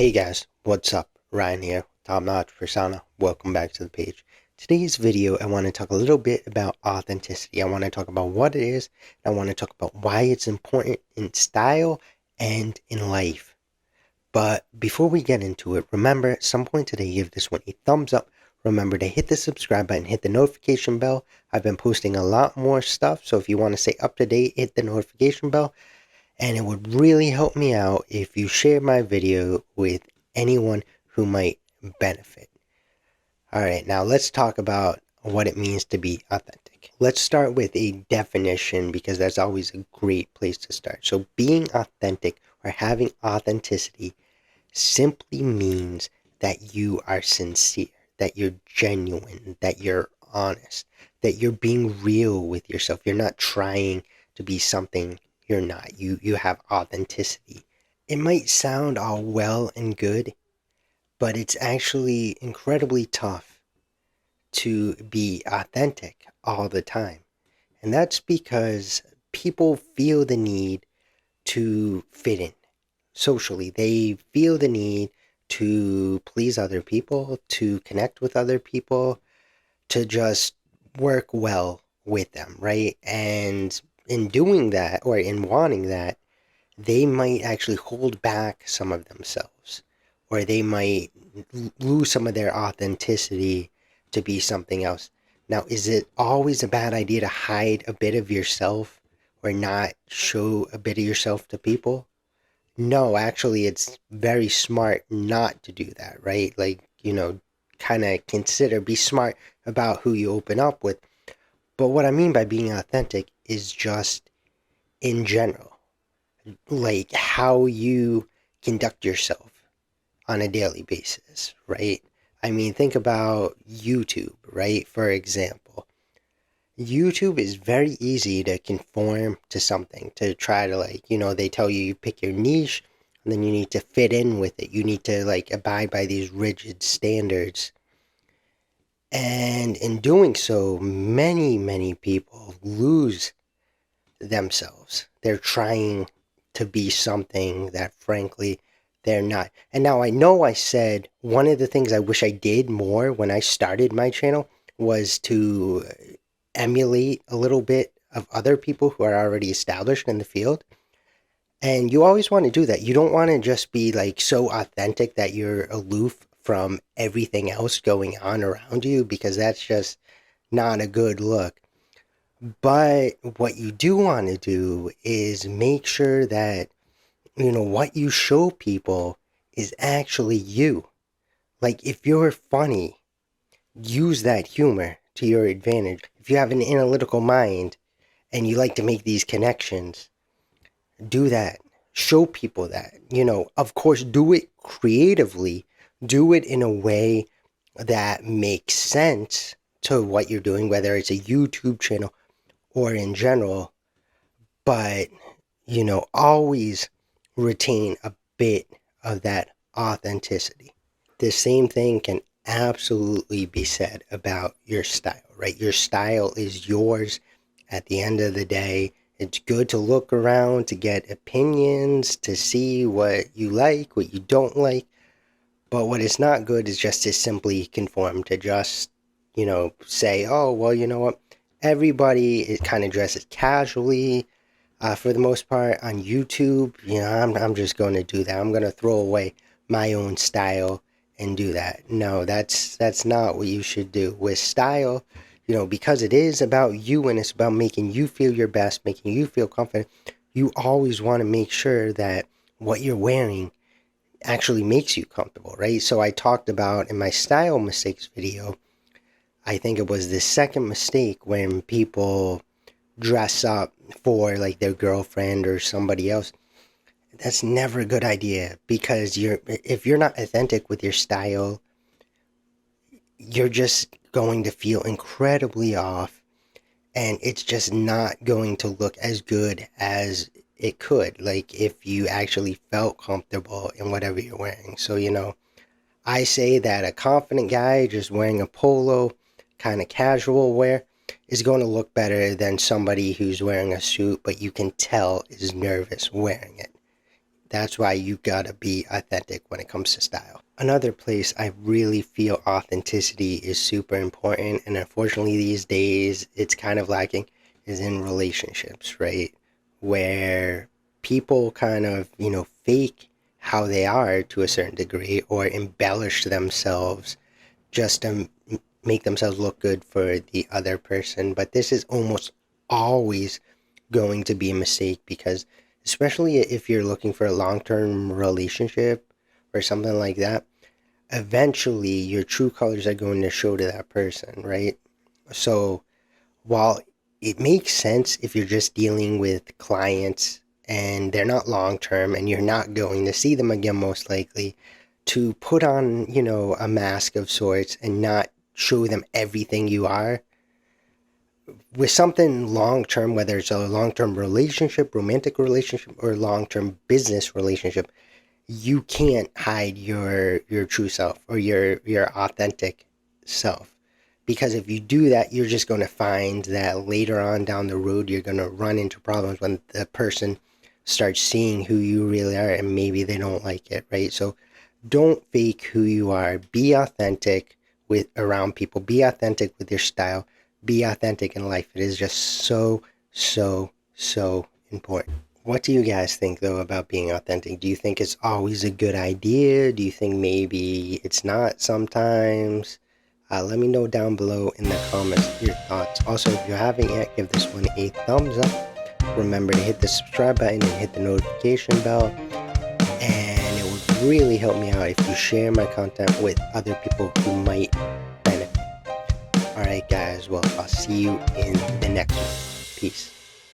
Hey guys, what's up? Ryan here, top notch persona. Welcome back to the page. Today's video, I want to talk a little bit about authenticity. I want to talk about what it is. And I want to talk about why it's important in style and in life. But before we get into it, remember at some point today, give this one a thumbs up. Remember to hit the subscribe button, hit the notification bell. I've been posting a lot more stuff, so if you want to stay up to date, hit the notification bell. And it would really help me out if you share my video with anyone who might benefit. Alright, now let's talk about what it means to be authentic. Let's start with a definition because that's always a great place to start. So being authentic or having authenticity simply means that you are sincere, that you're genuine, that you're honest, that you're being real with yourself. You're not trying to be something you're not. You have authenticity. It might sound all well and good, but it's actually incredibly tough to be authentic all the time. And that's because people feel the need to fit in socially. They feel the need to please other people, to connect with other people, to just work well with them, right? And in doing that, or in wanting that, they might actually hold back some of themselves, or they might lose some of their authenticity to be something else. Now, is it always a bad idea to hide a bit of yourself or not show a bit of yourself to people? No, actually, it's very smart not to do that, right? Like, kind of be smart about who you open up with. But what I mean by being authentic is just in general, like how you conduct yourself on a daily basis, right? I mean, think about YouTube, right? For example, YouTube is very easy to conform to something, to try to they tell you pick your niche and then you need to fit in with it. You need to abide by these rigid standards. And in doing so, many people lose themselves. They're trying to be something that frankly they're not. And now I know I said one of the things I wish I did more when I started my channel was to emulate a little bit of other people who are already established in the field. And you always want to do that. You don't want to just be so authentic that you're aloof from everything else going on around you, because that's just not a good look. But what you do want to do is make sure that, what you show people is actually you. Like, if you're funny, use that humor to your advantage. If you have an analytical mind and you like to make these connections, do that. Show people that. Of course, do it creatively. Do it in a way that makes sense to what you're doing, whether it's a YouTube channel or in general. But, always retain a bit of that authenticity. The same thing can absolutely be said about your style, right? Your style is yours at the end of the day. It's good to look around, to get opinions, to see what you like, what you don't like. But what is not good is just to simply conform, to just, say, oh, well, you know what? Everybody kind of dresses casually. For the most part on YouTube, I'm just going to do that. I'm going to throw away my own style and do that. No, that's not what you should do. With style, because it is about you and it's about making you feel your best, making you feel confident, you always want to make sure that what you're wearing actually makes you comfortable, right? So I talked about in my style mistakes video, I think it was the second mistake when people dress up for their girlfriend or somebody else. That's never a good idea, because if you're not authentic with your style, you're just going to feel incredibly off, and it's just not going to look as good as it could, if you actually felt comfortable in whatever you're wearing. So I say that a confident guy just wearing a polo, kind of casual wear, is going to look better than somebody who's wearing a suit, but you can tell is nervous wearing it. That's why you gotta be authentic when it comes to style. Another place I really feel authenticity is super important, and unfortunately these days it's kind of lacking, is in relationships, right? Where people kind of, fake how they are to a certain degree or embellish themselves just to make themselves look good for the other person. But this is almost always going to be a mistake because, especially if you're looking for a long term relationship or something like that, eventually your true colors are going to show to that person, right? So while it makes sense if you're just dealing with clients and they're not long term and you're not going to see them again, most likely, to put on, a mask of sorts and not show them everything you are with something long term, whether it's a long term relationship, romantic relationship, or long term business relationship, you can't hide your true self or your authentic self. Because if you do that, you're just going to find that later on down the road, you're going to run into problems when the person starts seeing who you really are and maybe they don't like it, right? So don't fake who you are. Be authentic with around people. Be authentic with your style. Be authentic in life. It is just so, so, so important. What do you guys think, though, about being authentic? Do you think it's always a good idea? Do you think maybe it's not sometimes? Let me know down below in the comments your thoughts. Also, if you haven't yet, give this one a thumbs up. Remember to hit the subscribe button and hit the notification bell. And it would really help me out if you share my content with other people who might benefit. Alright, guys. Well, I'll see you in the next one. Peace.